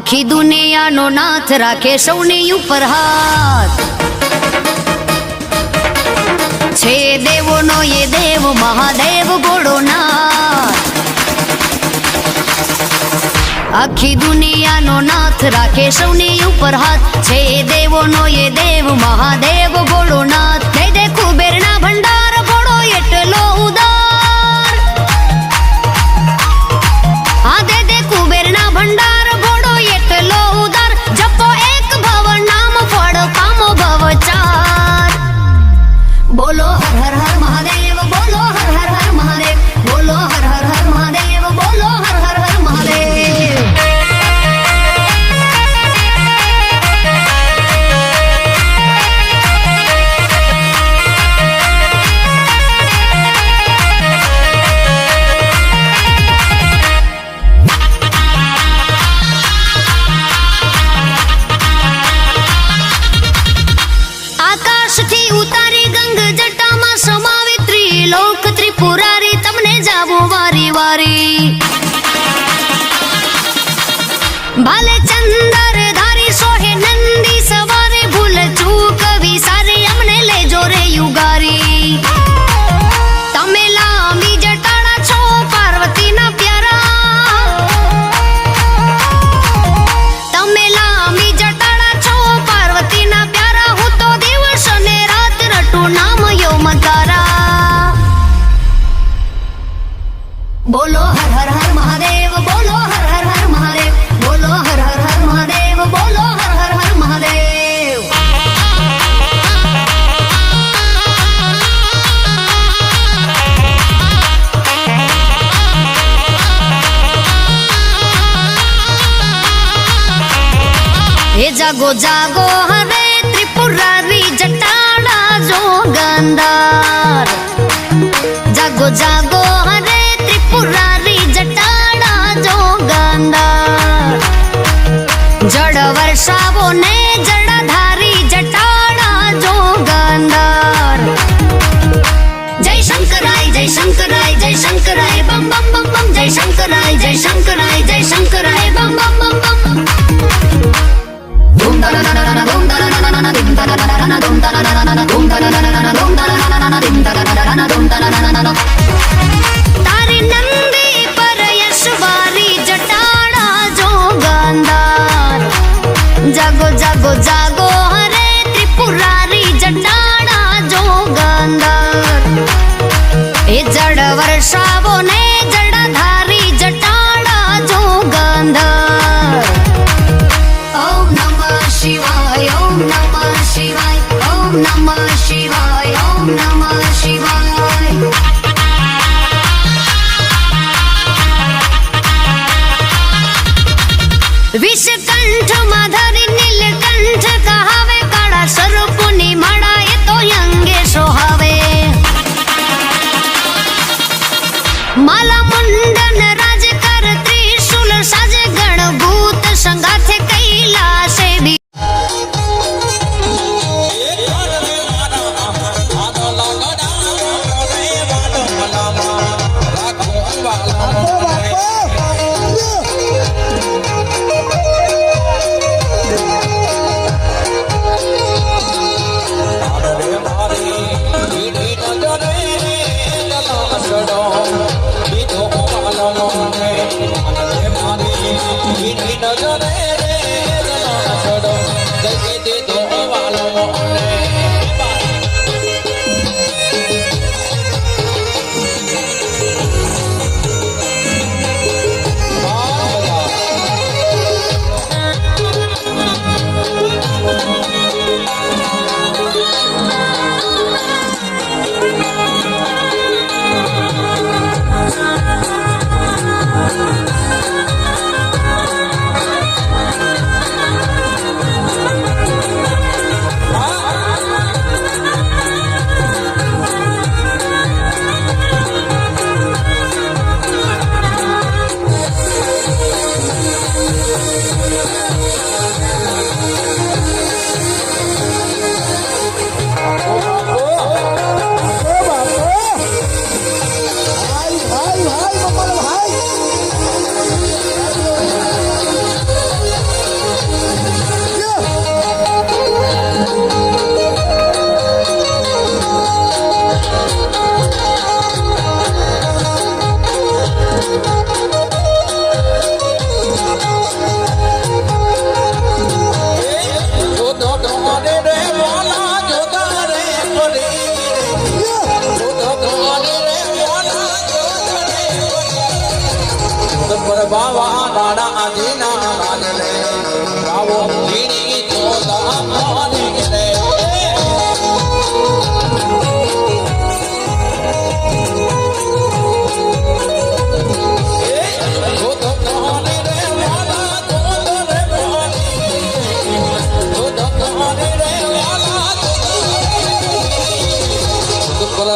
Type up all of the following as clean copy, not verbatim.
આખી દુનિયાનો નાથ રાખે સૌની ઉપર હાથ છે દેવોનો એ દેવ મહાદેવ ભોળોનાથ આખી દુનિયાનો નાથ રાખે સૌની ઉપર હાથ છે દેવોનો એ દેવ મહાદેવ ભોળોનાથ દે દે કુબેરના ભંડાર ભોળો એટલો ઉદાર હા દે દે કુબેરના ભંડાર ભોળો એટલો ઉદાર જપો એક ભવ નામ ફળ પામો ભવચાર બોલો હર હર હર મહાદેવ બોલો હર હર હર મહાદેવ બોલો હર હર હર મહાદેવ બોલો હર હર હર મહાદેવ આકાશથી ઉતારી ગંગ જટામાં સમાવી ત્રિલોક ત્રિપુરારી તમને જાવો વારી વારી ભાલે ચંદર ધારી સોહે નંદી સવારે ભૂલ ચૂક વિસારે અમને લેજો રે યુગારી તમે લાંબી જટાડા છો પાર્વતીના પ્યારા તમે લાંબી જટાડા છો પાર્વતીના પ્યારા હું તો દિવસ ને રાત રટું નામ યૌમકારા બોલો હર હર હર મહાદેવ બોલો હર હર હર મહાદેવ બોલો હર હર હર મહાદેવ બોલો હર હર હર મહાદેવ હે જાગો જાગો હરે ત્રિપુરારી જટાડા જોગંદાર જાગો જાગો હરે ત્રિપુરારી જટાડા જોગંદાર જળ વર્ષાવો ને જળધારી જટાડા જોગંદાર જય શંકરાય જય શંકરાય જય શંકરાય બમ બમ બમ બમ જય શંકરાય જય શંકરાય જય શંકરાય બમ બમ બમ બમ ધૂમ તનનનનન ધૂમ તનનનનન ધૂમ તનનનનન ધૂમ તનનનનન ધૂમ તનનનનન ધૂમ તનનનનન ધૂમ તનનનનન ધૂમ તનનનનન તારી નંદી પર યશવારી જટાડા જોગંદાર જાગો જાગો જાગો હરે ત્રિપુરારી જટાડા જોગંદાર એ જળ વર્ષાવો ને જળધારી જટાડા જોગંદાર ઓમ નમઃ શિવાય ઓમ નમઃ શિવાય ઓમ નમઃ શિવાય ઓમ નમઃ શિવાય વિષકંઠ માધરી નીલકંઠ કહા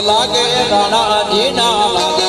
લાગે રાણાજી ના લાગે